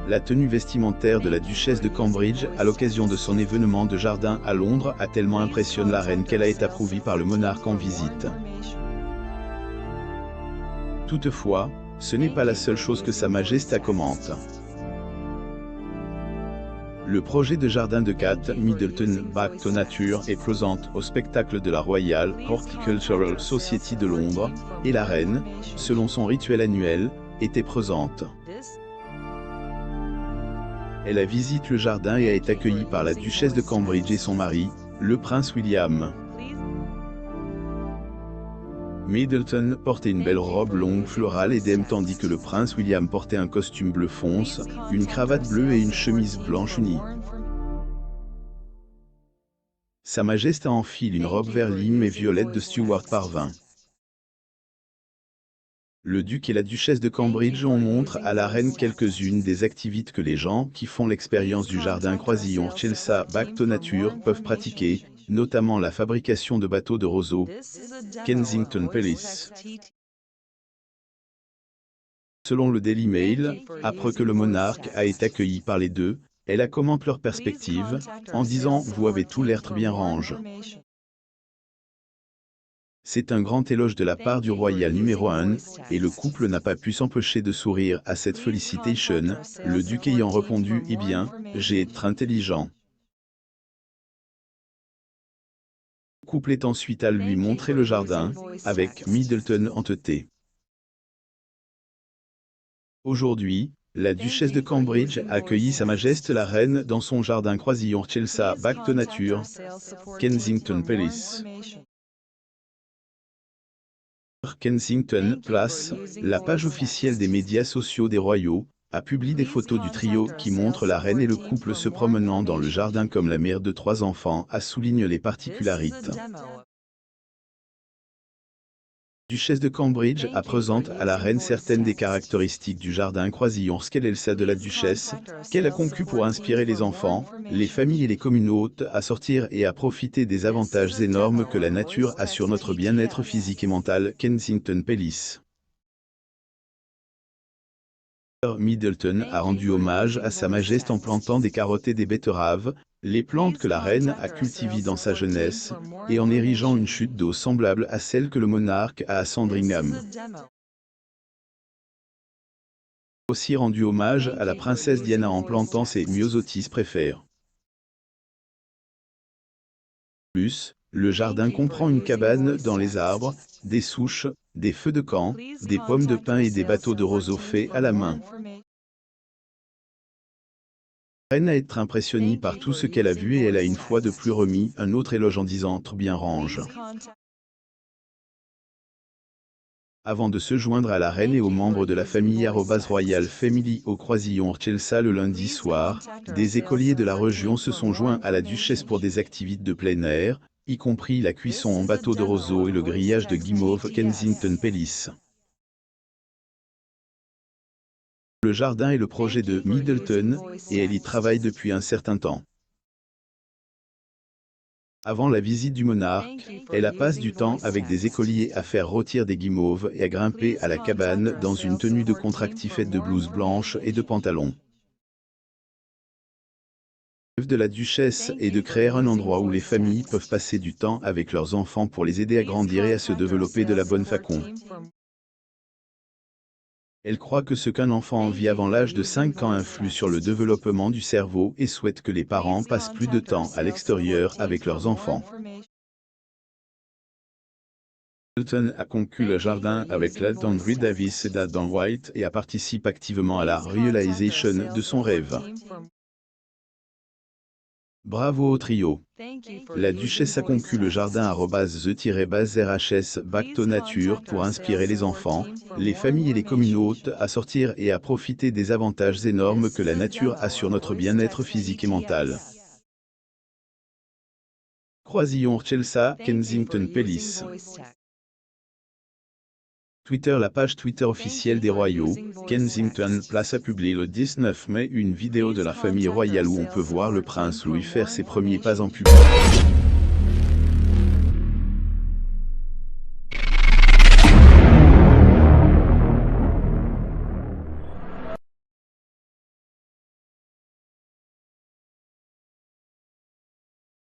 La tenue vestimentaire de la duchesse de Cambridge à l'occasion de son événement de jardin à Londres a tellement impressionné la reine qu'elle a été approuvée par le monarque en visite. Toutefois, ce n'est pas la seule chose que Sa Majesté commente. Le projet de jardin de Kate Middleton Back to Nature est présente au spectacle de la Royal Horticultural Society de Londres, et la reine, selon son rituel annuel, était présente. Elle visite le jardin et a été accueillie par la duchesse de Cambridge et son mari, le prince William. Middleton portait une belle robe longue florale et dème tandis que le prince William portait un costume bleu fonce, une cravate bleue et une chemise blanche unie. Sa Majesté enfile une robe vert lime et violette de Stuart Parvin. Le duc et la duchesse de Cambridge en montrent à la reine quelques-unes des activités que les gens qui font l'expérience du jardin Croisillon Chelsea Back to Nature peuvent pratiquer, notamment la fabrication de bateaux de roseaux. Kensington Palace. Selon le Daily Mail, après que le monarque a été accueilli par les deux, elle commente leur perspective, en disant « Vous avez tout l'air bien range ». C'est un grand éloge de la part du royal numéro 1, et le couple n'a pas pu s'empêcher de sourire à cette félicitation, le duc ayant répondu « Eh bien, j'ai été intelligent ». Le couple est ensuite à lui montrer le jardin, avec Middleton en tête. Aujourd'hui, la duchesse de Cambridge a accueilli Sa Majesté la Reine dans son jardin Croisillon Chelsea Back to Nature, Kensington Palace. Kensington Place, la page officielle des médias sociaux des royaux, a publié des photos du trio qui montrent la reine et le couple se promenant dans le jardin comme la mère de 3 enfants souligne les particularités. La duchesse de Cambridge présente à la reine certaines des caractéristiques du jardin Croisillon Chelsea de la duchesse, qu'elle a conçu pour inspirer les enfants, les familles et les communautés à sortir et à profiter des avantages énormes que la nature a sur notre bien-être physique et mental. Kensington Palace. Middleton a rendu hommage à Sa Majesté en plantant des carottes et des betteraves, les plantes que la reine a cultivées dans sa jeunesse, et en érigeant une chute d'eau semblable à celle que le monarque a à Sandringham. Aussi rendu hommage à la princesse Diana en plantant ses myosotis préférés. Plus, le jardin comprend une cabane dans les arbres, des souches, des feux de camp, des pommes de pin et des bateaux de roseaux faits à la main. La reine a été impressionnée par tout ce qu'elle a vu et elle a une fois de plus remis un autre éloge en disant « bien range ». Avant de se joindre à la reine et aux membres de la famille Royal Family au Croisillon Chelsea le lundi soir, des écoliers de la région se sont joints à la duchesse pour des activités de plein air, y compris la cuisson en bateau de roseaux et le grillage de guimauve Kensington Palace. Le jardin est le projet de Middleton, et elle y travaille depuis un certain temps. Avant la visite du monarque, elle passe du temps avec des écoliers à faire rôtir des guimauves et à grimper à la cabane dans une tenue de contractie faite de blouse blanche et de pantalons. Le rêve de la duchesse est de créer un endroit où les familles peuvent passer du temps avec leurs enfants pour les aider à grandir et à se développer de la bonne façon. Elle croit que ce qu'un enfant vit avant l'âge de 5 ans influe sur le développement du cerveau et souhaite que les parents passent plus de temps à l'extérieur avec leurs enfants. Middleton a conçu le jardin avec l'aide d'Henry Davis et d'Adam White et participe activement à la réalisation de son rêve. Bravo au trio. La duchesse a conçu le jardin @the-RHS Back to Nature pour inspirer les enfants, les familles et les communautés à sortir et à profiter des avantages énormes que la nature a sur notre bien-être physique et mental. Croisillon Chelsea, Kensington Palace. Twitter. La page Twitter officielle des royaux, Kensington Place a publié le 19 mai une vidéo de la famille royale où on peut voir le prince Louis faire ses premiers pas en public.